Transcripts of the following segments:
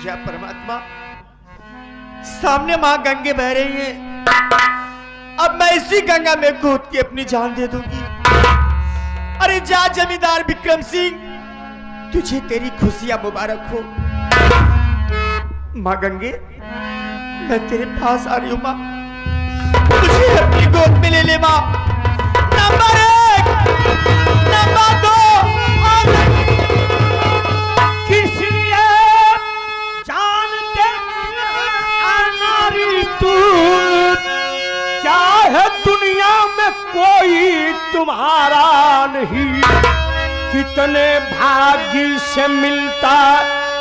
क्या परमात्मा, सामने मां गंगे बह रही हैं, अब मैं इसी गंगा में कूद के अपनी जान दे दूंगी। अरे जा जमींदार विक्रम सिंह, तुझे तेरी खुशियां मुबारक हो। मां गंगे, मैं तेरे पास आ रही हूं मां, तुझे अपनी गोद में ले ले मां। नंबर 1, नंबर 2, किसी जानते नारी तू, क्या है दुनिया में कोई तुम्हारा नहीं, कितने भाग्य से मिलता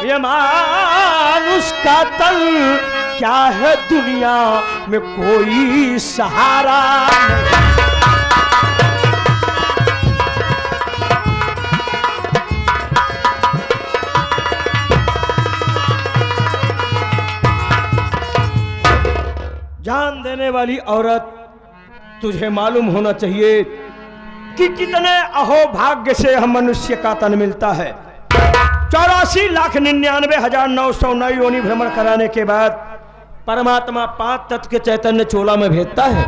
ये मानुष का तन, क्या है दुनिया में कोई सहारा नहीं। जान देने वाली औरत, तुझे मालूम होना चाहिए कि कितने अहोभाग्य से हम मनुष्य का तन मिलता है। 84,99,909 योनि भ्रमण कराने के बाद परमात्मा 5 तत्व के चैतन्य चोला में भेजता है,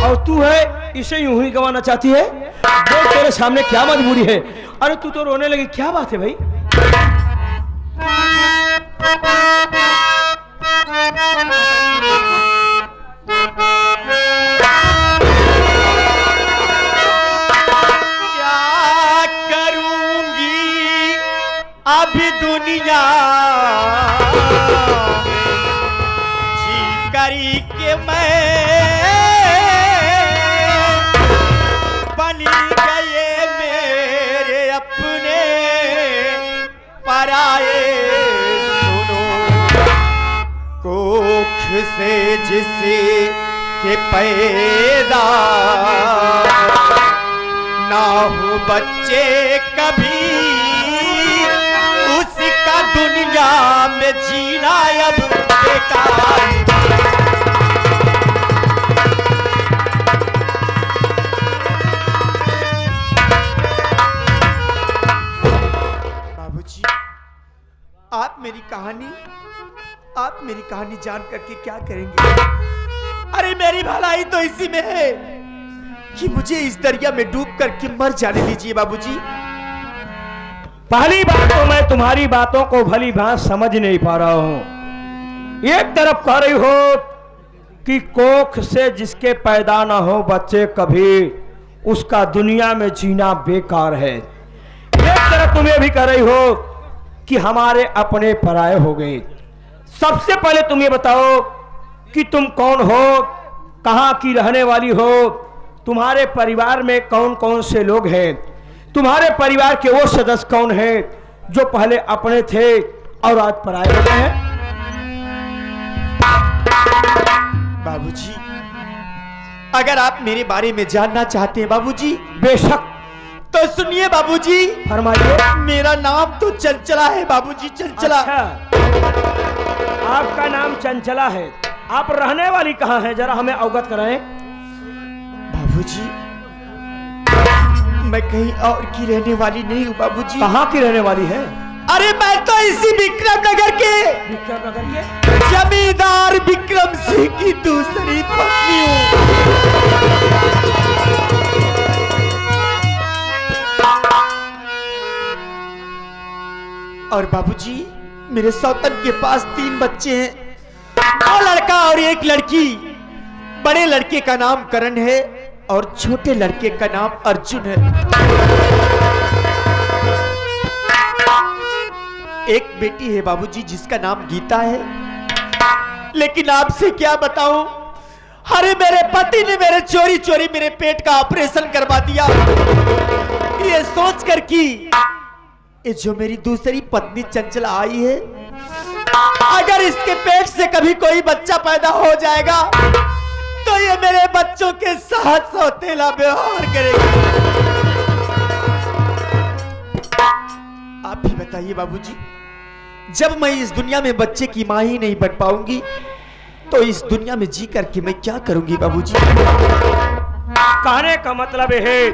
और तू है इसे यूं ही गंवाना चाहती है। देख तेरे सामने क्या मजबूरी है। अरे तू तो रोने लगी, क्या बात है भाई? अभी दुनिया जी करी के मैं बनी गए मेरे अपने पराए। सुनो, कोख से जिसे के पैदा ना हो बच्चे कभी, उसका दुनिया में जीना अब बेकार। बाबूजी, आप मेरी कहानी जान करके क्या करेंगे? अरे मेरी भलाई तो इसी में है कि मुझे इस दरिया में डूब करके मर जाने दीजिए बाबूजी। पहली बात तो मैं तुम्हारी बातों को भली भांति समझ नहीं पा रहा हूं। एक तरफ कह रही हो कि कोख से जिसके पैदा ना हो बच्चे कभी, उसका दुनिया में जीना बेकार है। एक तरफ तुम ये भी कह रही हो कि हमारे अपने पराये हो गए। सबसे पहले तुम ये बताओ कि तुम कौन हो, कहां की रहने वाली हो, तुम्हारे परिवार में कौन कौन से लोग हैं, तुम्हारे परिवार के वो सदस्य कौन हैं जो पहले अपने थे और आज पराये हो गए हैं? बाबूजी, अगर आप मेरे बारे में जानना चाहते हैं बाबूजी, बेशक, तो सुनिए बाबूजी। फरमाइए। मेरा नाम तो चंचला है बाबूजी, चंचला। अच्छा, आपका नाम चंचला है। आप रहने वाली कहाँ हैं, जरा हमें अवगत कराएं। बाबूजी, मैं कहीं और की रहने वाली नहीं हूँ बाबूजी। कहाँ की रहने वाली है? अरे मैं तो इसी विक्रमनगर के जमींदार विक्रम सिंह की दूसरी पत्नी हूँ। और बाबूजी, मेरे सौतन के पास 3 बच्चे हैं, 2 लड़का और 1 लड़की। बड़े लड़के का नाम करण है और छोटे लड़के का नाम अर्जुन है। एक बेटी है बाबूजी जिसका नाम गीता है। लेकिन आपसे क्या बताऊं, अरे मेरे पति ने मेरे चोरी चोरी मेरे पेट का ऑपरेशन करवा दिया, ये सोचकर कि ये जो मेरी दूसरी पत्नी चंचला आई है, अगर इसके पेट से कभी कोई बच्चा पैदा हो जाएगा तो ये मेरे बच्चों के साथ सौतेला व्यवहार करेगी। आप ही बताइए बाबूजी, जब मैं इस दुनिया में बच्चे की मां ही नहीं बन पाऊंगी तो इस दुनिया में जी करके मैं क्या करूंगी बाबूजी? कहने का मतलब है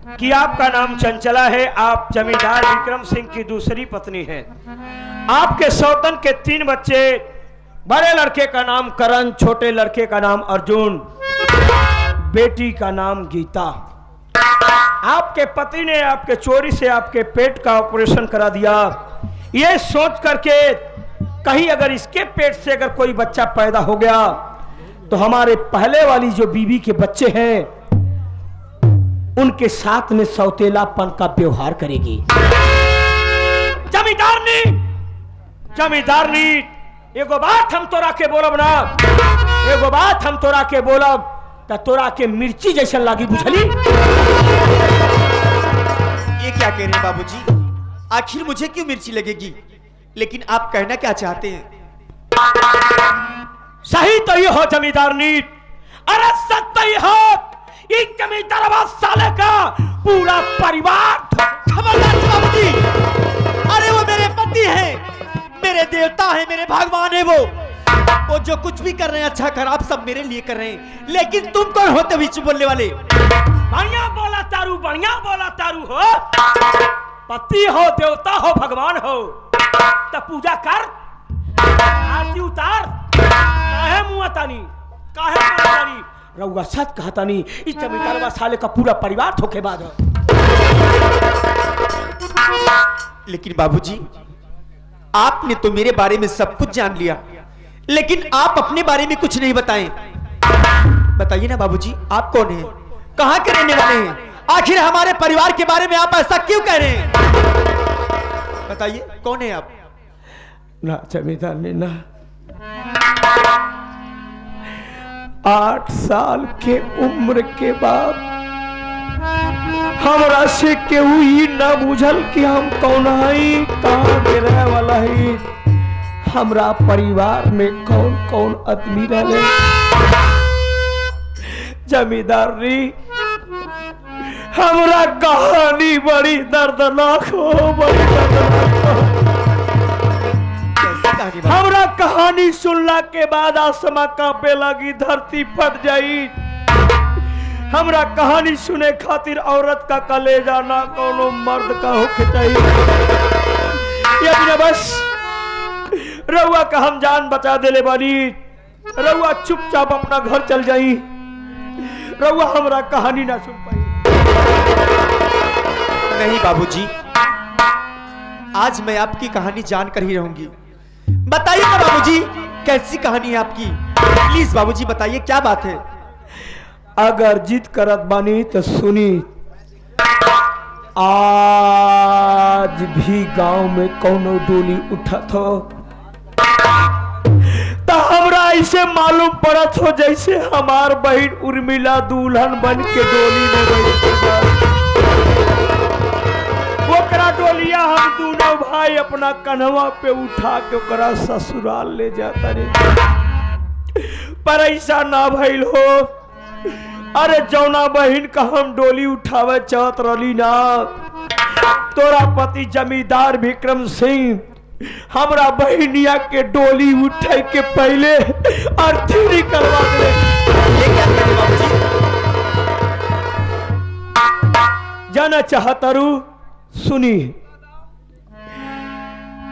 कि आपका नाम चंचला है, आप जमींदार विक्रम सिंह की दूसरी पत्नी हैं। आपके सौतन के 3 बच्चे, बड़े लड़के का नाम करण, छोटे लड़के का नाम अर्जुन, बेटी का नाम गीता। आपके पति ने आपके चोरी से आपके पेट का ऑपरेशन करा दिया, ये सोच करके कहीं अगर इसके पेट से अगर कोई बच्चा पैदा हो गया तो हमारे पहले वाली जो बीवी के बच्चे हैं उनके साथ में सौतेलापन का व्यवहार करेगी। जमींदारनी एगो बात हम तोरा के बोलब ना, एगो बात हम तोरा के बोलब त तोरा के मिर्ची जैसन लागी, बुझली? ये क्या कह रहे हैं बाबूजी? आखिर मुझे क्यों मिर्ची लगेगी? लेकिन आप कहना क्या चाहते हैं? सही तो ये हो जमींदारनी, अरे सच तो ये हो, इस जमींदार साले का पूरा परिवार। खबरदार बाबूजी, अरे वो मेरे पति हैं, मेरे देवता हैं, मेरे भगवान हैं। वो जो कुछ भी कर रहे हैं अच्छा खराब सब मेरे लिए कर रहे हैं, लेकिन तुम कौन होते बीच बोलने वाले? बढ़िया बोला तारू, बढ़िया बोला तारू हो। पति हो, देवता हो, भगवान हो, तो पूजा कर, आरती उतार। काहे मुँह तानी, काहे मुँह तानी? रउआ सच कहता नहीं, इस जमींदारवा साले का पूरा परिवार धोखेबाज है। लेकिन बाबूजी, आपने तो मेरे बारे में सब कुछ जान लिया, लेकिन आप अपने बारे में कुछ नहीं बताएं। बताइए ना बाबूजी, आप कौन हैं? कहां के रहने वाले हैं? आखिर हमारे परिवार के बारे में आप ऐसा क्यों कह रहे हैं? बताइए, कौन है आप? ना जमींदार ने ना, 8 साल के उम्र के बाद हमरा से केहू ही ना बुझल कि हम कौन हई, कहाँ के रहे वाला ही, हमरा परिवार में कौन कौन आदमी रहे। जमींदारी हमरा कहानी बड़ी दर्दनाक हो, बड़ी दर्दनाक हो। हमरा कहानी सुनला के बाद आसमां कांपे लगी, धरती फट जाई। हमरा कहानी सुने खातिर औरत का कलेजा ना कोनो मर्द का होके चाहिए। ये बस रउआ का हम जान बचा देले बानी, रउआ चुपचाप अपना घर चल जाई, रउआ हमरा कहानी ना सुन पाई। नहीं बाबूजी, आज मैं आपकी कहानी जानकर ही रहूंगी। बताइए ना बाबूजी, कैसी कहानी है आपकी? प्लीज बाबूजी बताइए, क्या बात है? अगर जिद करत बानी तो सुनी, आज भी गांव में कोनो डोली उठत हो तो हमरा ऐसे मालूम पड़त हो जैसे हमार बहन उर्मिला दुल्हन बन के डोली में बैठी। ओकरा डोलिया हम दोनों भाई अपना कन्हवा पे उठा के ओकरा ससुराल ले जाता रे, पर ऐसा ना भइल हो। अरे जौना बहन का हम डोली उठावे चाहत रही ना, तोरा पति जमींदार विक्रम सिंह हमरा बहनिया के डोली उठे के पहले अर्थी निकलवा दे। जाना चाहतरू, सुनी,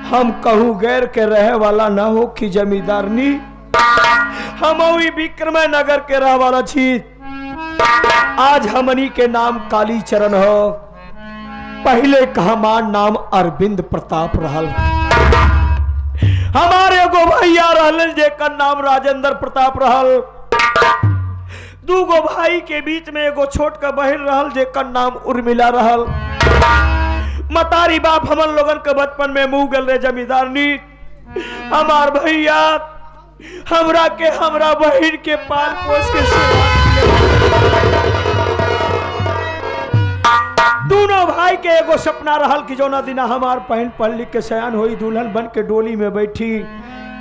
हम कहूँ गैर के रहे वाला ना हो कि जमींदारनी, हम विक्रम नगर के रह वाला छी। आज हमनी के नाम काली चरण हो, पहले का हमार नाम अरविंद प्रताप रहल। हमारे एगो भैया रहल जेकर नाम राजेंद्र प्रताप रहल। दूगो भाई के बीच में एगो छोट का बहन रहल जेकर नाम उर्मिला रहल। मतारी बाप हमन लोगन के बचपन में मुँह गल रे जमींदारनी। हमार भैया हमरा के हमरा बहन के पाल पोस के दोनों भाई के एगो सपना रहल कि जौना दिना हमार बहन पढ़ लिख के सयान होई, दुल्हन बन के डोली में बैठी,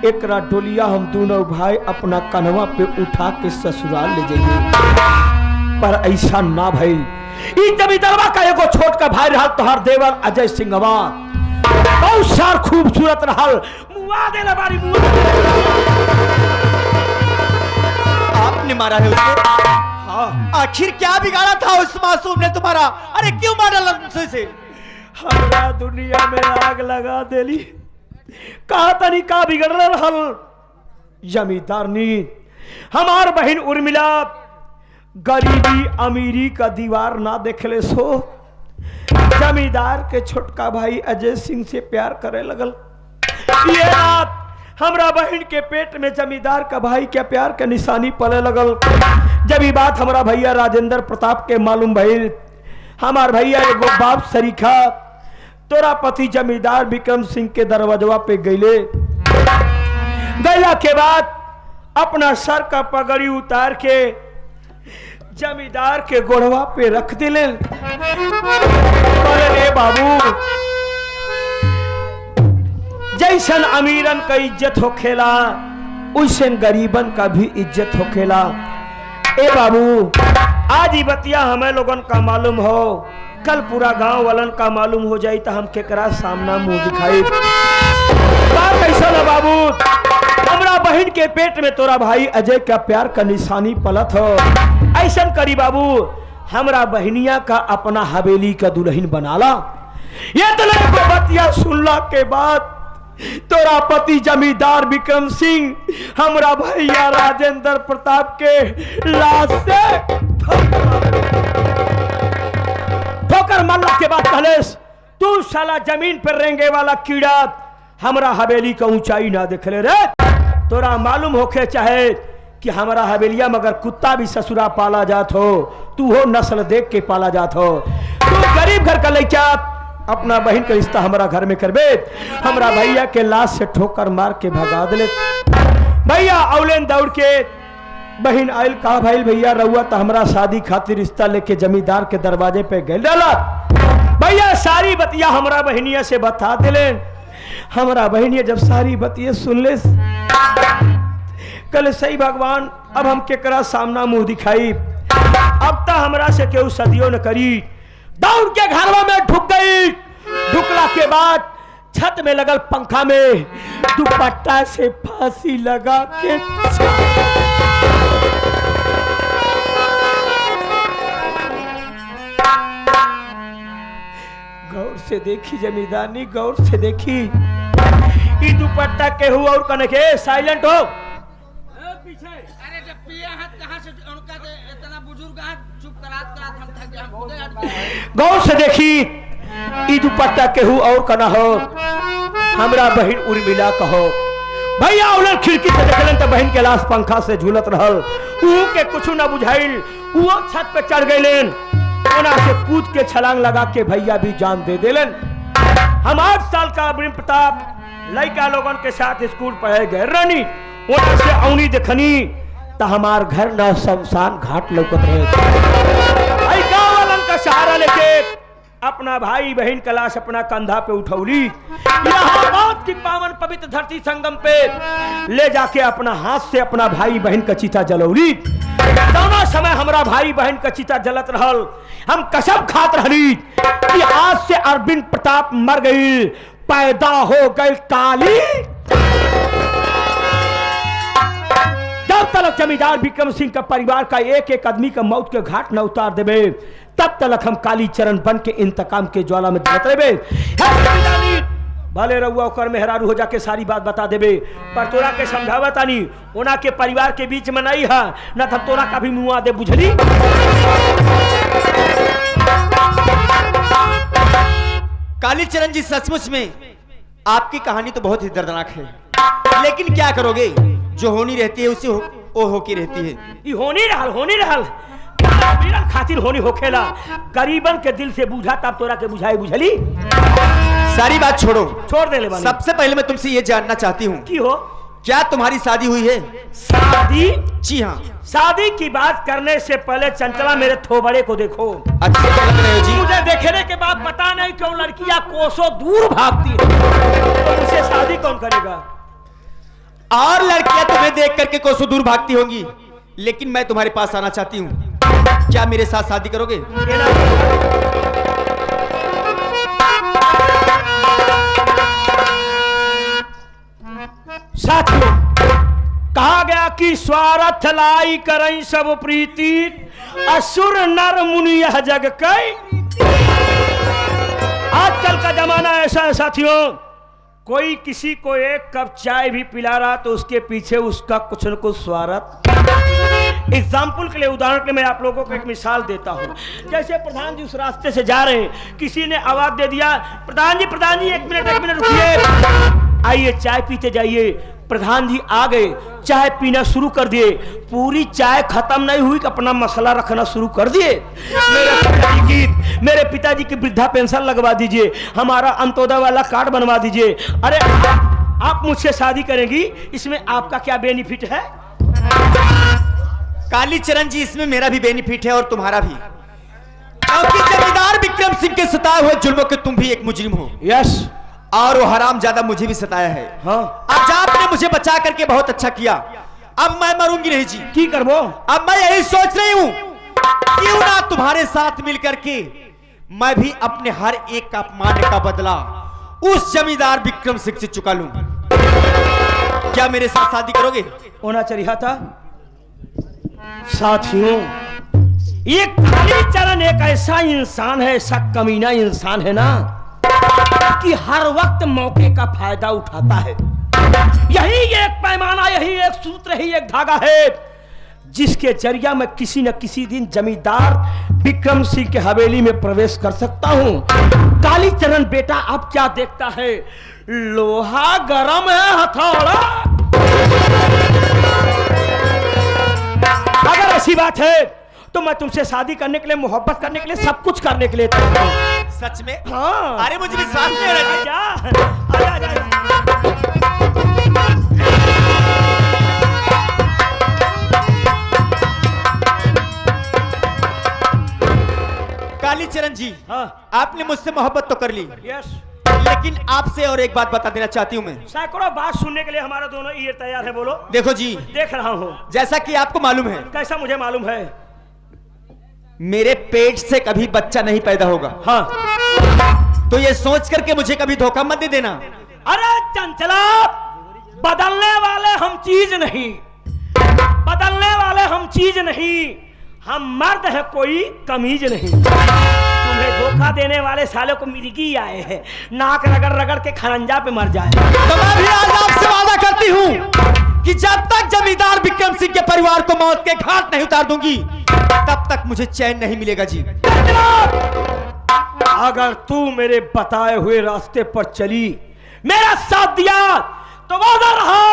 एकरा डोलिया हम दोनों भाई अपना कन्हवा पे उठा के ससुराल ले जाइए। पर ऐसा ना भइल। ई जमींदारवा का एगो छोट का भाई रहल तोहार देवर अजय सिंहवा, बहुत सार खूबसूरत रहल, मुआ देला बारी मुआ। तुमने मारा है उसे? हाँ, आखिर क्या बिगाड़ा था उस मासूम ने तुम्हारा? अरे क्यों मारा लंसों से? हमरा दुनिया में आग लगा देली। कहा तनी का बिगड़ रहल जमींदारनी। हमार बहन उर्मिला गरीबी अमीरी का दीवार ना देखले सो जमींदार के छोटका भाई अजय सिंह से प्यार करे लगल। ये रात हमरा बहन के पेट में जमींदार का भाई के प्यार के निशानी पले लगल। जब ये बात हमारा भैया राजेंद्र प्रताप के मालूम भइल, हमार भैया एगो बाप सरीखा तोरा पति जमींदार विक्रम सिंह के दरवाजा पे गईले। गईला के बाद अपना सर का पगड़ी उतार के जमींदार के गोड़वा पे रख दिले। बोले बाबू, जैसन अमीरन का इज्जत होखेला वैसन गरीबन का भी इज्जत होखेला। ए बाबू, आज ही बतिया हमें लोगन का मालूम हो, कल पूरा गांव वालन का मालूम हो जाई तो हम केकरा सामना मुंह दिखाई। बात कैसा ना बाबू, हमरा बहन के पेट में तोरा भाई अजय का प्यार का निशानी पलत हो। ऐसन करी बाबू, हमरा बहनिया का अपना हवेली का दुल्हन बनाला। ये तो बतिया सुनला के बाद तोरा पति जमींदार विक्रम सिंह हमरा भैया राजेंद्र प्रताप के लाश से ठोकर मारला के बाद कहलेस, तू साला जमीन पर रेंगे वाला कीड़ा हमरा हवेली का ऊंचाई ना देखले रे। तोरा मालूम होके चाहे कि हमारा हवेलिया मगर कुत्ता भी ससुरा पाला जात हो, तू हो नस्ल देख के पाला जात हो। तू गरीब घर का लइका अपना बहन का रिश्ता हमारा घर में करबे। हमरा भैया के लाश से ठोकर मार के भगा दिले। भैया औलेन दौड़ के बहन आयल, कहा भाई भैया रहुआ तो हमरा शादी खातिर रिश्ता लेके जमींदार के दरवाजे पे गए डाला। भैया सारी बतिया हमरा बहनिया से बता दिले। हमरा बहनिया जब सारी बतिया सुन ले, कल सही भगवान अब हम केकरा सामना मुंह दिखाई। अब तक हमरा से केहू सदियों न करी। दौड़ के घरवा में ढुक गई। ढुकला के बाद छत में लगल पंखा में दुपट्टा से फांसी लगा के गौर से देखी जमींदारनी, गौर से देखी। ई दुपट्टा केहू और कने के साइलेंट हो। पीछे अरे जब पिया हाथ कहां से उनका इतना बुजुर्ग हाथ चुप करात हम थक गए, हम खुदे हट। गौर से देखी, ई दुपट्टा केहू और कना हो, हमरा बहन उर्मिला कहो। भैया उलर खिड़की से देखलन तो बहन के लाश पंखा से झूलत रहल। ऊ के कुछ ना बुझाइल, ऊ छत पे चढ़ गइलेन। ओना से कूद के छलांग लगा के भैया भी जान दे देलन। हम 8 साल का अब्रिम प्रताप लड़का लोगन के साथ स्कूल पढ़े गए रानी। ओना से औनी देखनी तो हमार घर ना शमशान घाट लौकत रहे। आई गांव वालन का सहारा लेके अपना भाई बहन का लाश अपना कंधा पे उठौली। यहाँ मौत की पावन पवित्र धरती संगम पे ले जाके अपना हाथ से अपना भाई बहन का चिता जलौली। दोनों समय हमारा भाई बहन का चिता जलत रहल। हम कसम खात रहली कि आज से अरविंद प्रताप मर गई, पैदा हो गई काली। जब तक जमींदार विक्रम सिंह का परिवार का एक एक आदमी का मौत के घाट न उतार देवे, तब तक हम काली चरण बन के इंतकाम के ज्वाला में जलत रहे। भले रहुआ ओकर मेहरारू हो जाके सारी बात बता देबे, पर तोरा के समझावा तानी ओना के परिवार के बीच में नहीं है, न तो तोरा का भी मुआ दे, बुझली। कालीचरण जी, सचमुच में आपकी कहानी तो बहुत ही दर्दनाक है, लेकिन क्या करोगे, जो होनी रहती है उसे वो होकी रहती है। ये होनी रहल खातिर होनी होखेला, गरीबन के दिल से बूझा तब तोरा के बुझाई, बुझली। सारी बात छोड़ो, छोड़ दे ले बानी। सबसे पहले मैं तुमसे ये जानना चाहती हूँ की हो, क्या तुम्हारी शादी हुई है? शादी? जी हाँ। शादी की बात करने से पहले चंचला मेरे थोबड़े को देखो। अच्छा लग रहे हो जी। मुझे देखने के बाद पता नहीं क्यों लड़कियां कोसों दूर भागती है, तो मुझसे शादी कौन करेगा? और लड़कियां तुम्हें देख करके कोसों दूर भागती होंगी, लेकिन मैं तुम्हारे पास आना चाहती हूँ। क्या मेरे साथ शादी करोगे? साथियों, कहा गया बाकी स्वार्थ लाई करई सब प्रीति, असुर नर मुनि यह जग कई। आजकल का जमाना ऐसा है साथियों, कोई किसी को एक कप चाय भी पिला रहा तो उसके पीछे उसका कुछ न कुछ स्वार्थ। एग्जाम्पल के लिए, उदाहरण के लिए मैं आप लोगों को एक मिसाल देता हूं। जैसे प्रधान जी उस रास्ते से जा रहे हैं, किसी ने आवाज दे दिया, प्रधान जी एक मिनट रुकिए, आइए चाय पीते जाइए। प्रधान जी आ गए, चाय पीना शुरू कर दिए। पूरी चाय खत्म नहीं हुई कि अपना मसला रखना शुरू कर दिए। मेरे पिताजी की वृद्धा पेंशन लगवा दीजिए, हमारा अंत्योदय वाला कार्ड बनवा दीजिए। अरे आप मुझसे शादी करेंगी, इसमें आपका क्या बेनिफिट है? कालीचरण जी, इसमें मेरा भी बेनिफिट है और तुम्हारा भी, क्योंकि जमींदार विक्रम सिंह के सताए हुए जुल्मों के तुम भी एक मुजरिम हो। यस। और वो हराम ज्यादा मुझे भी सताया है। हाँ। आज आपने मुझे बचा करके बहुत अच्छा किया, अब मैं मरूंगी नहीं जी। की करबो? अब मैं यही सोच रही हूं, क्यों ना तुम्हारे साथ मिलकर के मैं भी अपने हर एक का अपमान का बदला उस जमींदार विक्रम सिंह से चुका लूं। क्या मेरे साथ शादी करोगे? होना चाहिए था। साथियों, ये कालीचरण एक ऐसा इंसान है, ऐसा कमीना इंसान है ना, कि हर वक्त मौके का फायदा उठाता है। यही एक पैमाना, यही एक सूत्र, यही एक धागा है जिसके जरिया मैं किसी न किसी दिन जमींदार विक्रम सिंह के हवेली में प्रवेश कर सकता हूं। कालीचरण बेटा अब क्या देखता है, लोहा गरम है हथौड़ा। अगर ऐसी बात है तो मैं तुमसे शादी करने के लिए, मोहब्बत करने के लिए, सब कुछ करने के लिए तैयार हूं। सच में? हाँ। अरे मुझे विश्वास नहीं हो रहा। आजा। कालीचरण जी, हाँ। आपने मुझसे मोहब्बत तो कर ली, यस, लेकिन आपसे और एक बात बता देना चाहती हूँ मैं। सैकड़ों बात सुनने के लिए हमारा दोनों ईयर तैयार है। बोलो। देखो जी, देख रहा हूँ। जैसा कि आपको मालूम है, कैसा मुझे मालूम है? मेरे पेट से कभी बच्चा नहीं पैदा होगा। हाँ। तो ये सोच करके मुझे कभी धोखा मत दे देना। अरे चंचला, बदलने वाले हम चीज नहीं, बदलने वाले हम चीज नहीं, हम मर्द है, कोई कमीज नहीं। तुम्हें धोखा देने वाले साले को मिर्गी आए हैं, नाक रगड़ रगड़ के खरंजा पे मर जाए। तो मैं भी आज आपसे वादा करती हूँ कि जब तक जमींदार विक्रम सिंह के परिवार को मौत के घाट नहीं उतार दूंगी, तब तक मुझे चैन नहीं मिलेगा जी। अगर तू मेरे बताए हुए रास्ते पर चली, मेरा साथ दिया, तो वादा रहा,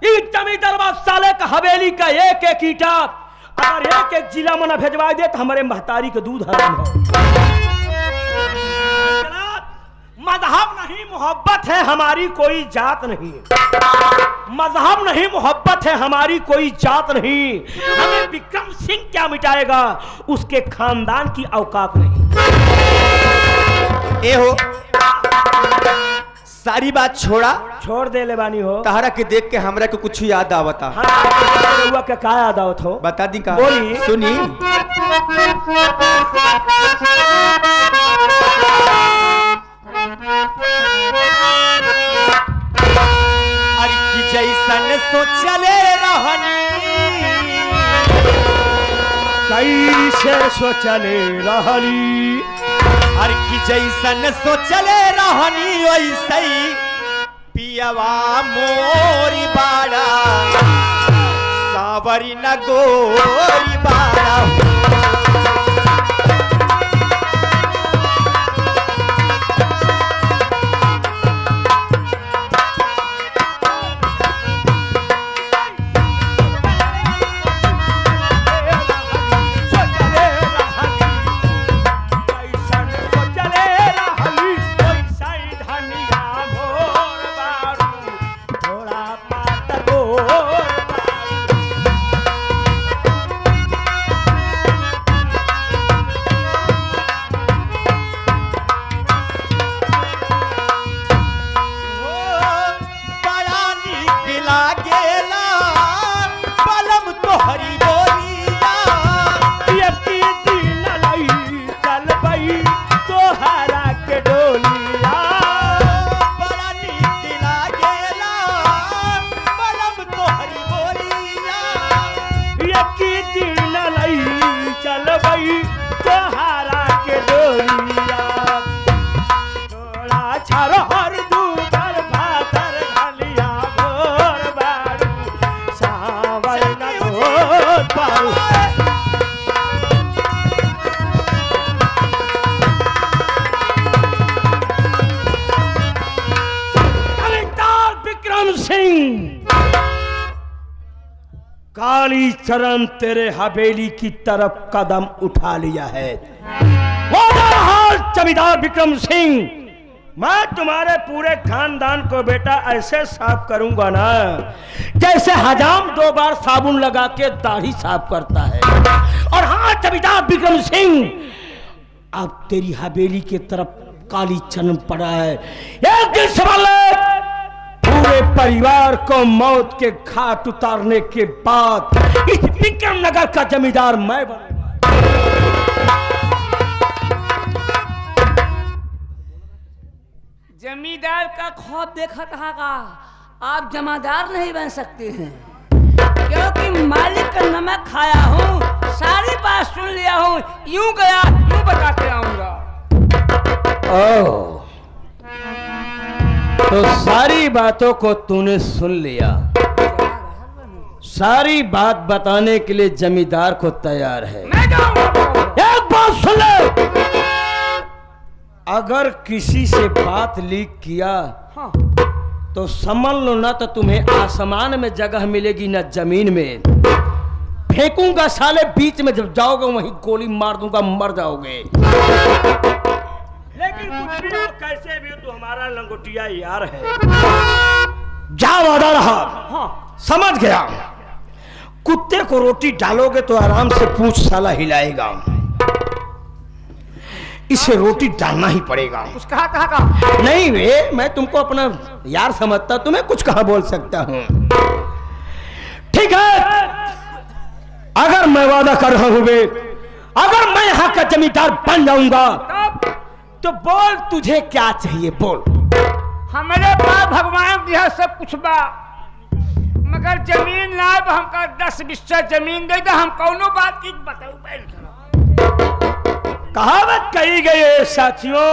इस जमींदार साले का हवेली का एक एक ईटा अगर एक एक जिला में न भेजवा दे तो हमारे महतारी के दूध हराम हो। मजहब नहीं, मोहब्बत है, हमारी कोई जात नहीं। मजहब नहीं, मोहब्बत है, हमारी कोई जात नहीं। हमें विक्रम सिंह क्या मिटाएगा, उसके खानदान की औकात नहीं। ए हो, सारी बात छोड़ दे ले बानी हो। तहरा के देख के हमरा को कुछ याद आवता। हाँ, के का याद आवत हो? बता दी का? बोली। सुनी। अरे की जैसन सोचले रहनी, कैसे सोचले रहनी, अरे की जैसन सोचले रहनी, वैसे ही पियवा मोरी बाड़ा, सावरी न गोरी बाड़ा। सिंह, कालीचरण तेरे हवेली की तरफ कदम उठा लिया है। जमींदार विक्रम सिंह, मैं तुम्हारे पूरे खानदान को बेटा ऐसे साफ करूंगा ना जैसे हजाम 2 बार साबुन लगा के दाढ़ी साफ करता है। और हाँ जमींदार विक्रम सिंह, अब तेरी हवेली की तरफ कालीचरण पड़ा है। एक दिन संभाल ले, पूरे परिवार को मौत के घाट उतारने के बाद इस विक्रम नगर का जमींदार मैं बनूंगा। जमींदार का ख्वाब देखा था का आप जमादार नहीं बन सकते हैं, क्योंकि मालिक का नमक खाया हूँ, सारी बात सुन लिया हूँ, यूं गया यूं बता के आऊंगा। ओह, तो सारी बातों को तूने सुन लिया, सारी बात बताने के लिए जमींदार को तैयार है। मैं जाऊंगा। एक बात सुन ले, अगर किसी से बात लीक किया हाँ। तो समझ लो ना तो तुम्हें आसमान में जगह मिलेगी ना जमीन में। फेंकूंगा साले बीच में, जब जाओगे वहीं गोली मार दूंगा, मर जाओगे। लेकिन कुछ भी और कैसे भी तो हमारा लंगोटिया यार है। जा वादा रहा। हाँ। समझ गया। कुत्ते को रोटी डालोगे तो आराम से पूंछ साला हिलाएगा, इसे रोटी डालना ही पड़ेगा। कुछ कहा नहीं वे, मैं तुमको अपना यार समझता, तुम्हें कुछ कहा बोल सकता हूं। ठीक है, अगर मैं वादा कर रहा हूं वे, अगर मैं यहाँ का जमींदार बन जाऊंगा तो बोल तुझे क्या चाहिए, बोल। हमारे पास भगवान दिया सब कुछ बा, मगर जमीन ना हमका 10 बिस्सा जमीन दे दे, हम कौनो बात की बताऊ बैल। कहावत कही गई है साथियों,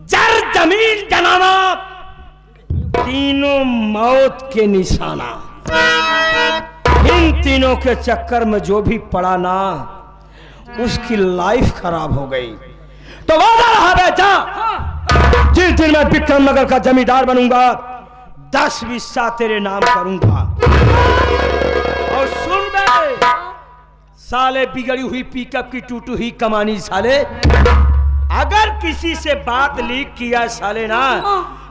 जर जमीन जनाना तीनों मौत के निशाना। इन तीनों के चक्कर में जो भी पड़ा ना उसकी लाइफ खराब हो गई। तो वादा रहा बेटा, जिस दिन मैं विक्रम नगर का जमींदार बनूंगा 10 बिस्सा तेरे नाम करूंगा। और सुन बे साले, बिगड़ी हुई पिकअप की टूटी हुई कमानी साले, अगर किसी से बात लीक किया साले ना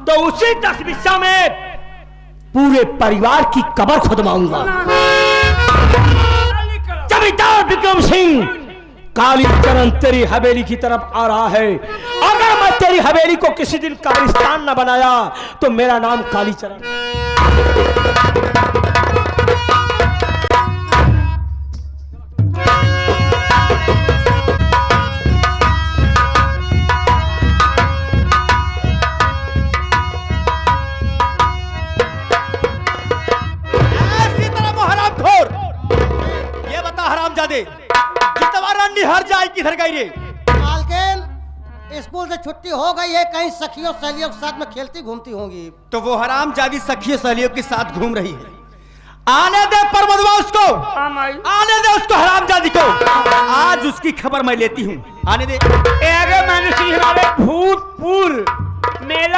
तो उसी 10 बिस्सा में पूरे परिवार की कब्र खुदवाऊंगा। जमींदार विक्रम सिंह, कालीचरण तेरी हवेली की तरफ आ रहा है। अगर मैं तेरी हवेली को किसी दिन कब्रिस्तान न बनाया तो मेरा नाम कालीचरण। निहर जाए किधर गई रे? मालकिन, स्कूल से छुट्टी हो गई है, कहीं सखियों सहेलियों के साथ में खेलती घूमती होंगी। तो वो हरामजादी सखियों सहेलियों के साथ घूम रही है। आने दे परमदवा उसको, आने दे उसको हरामजादी को। आज उसकी खबर मैं लेती हूँ, आने दे। मैंने हमारे भूतपूर्व मेला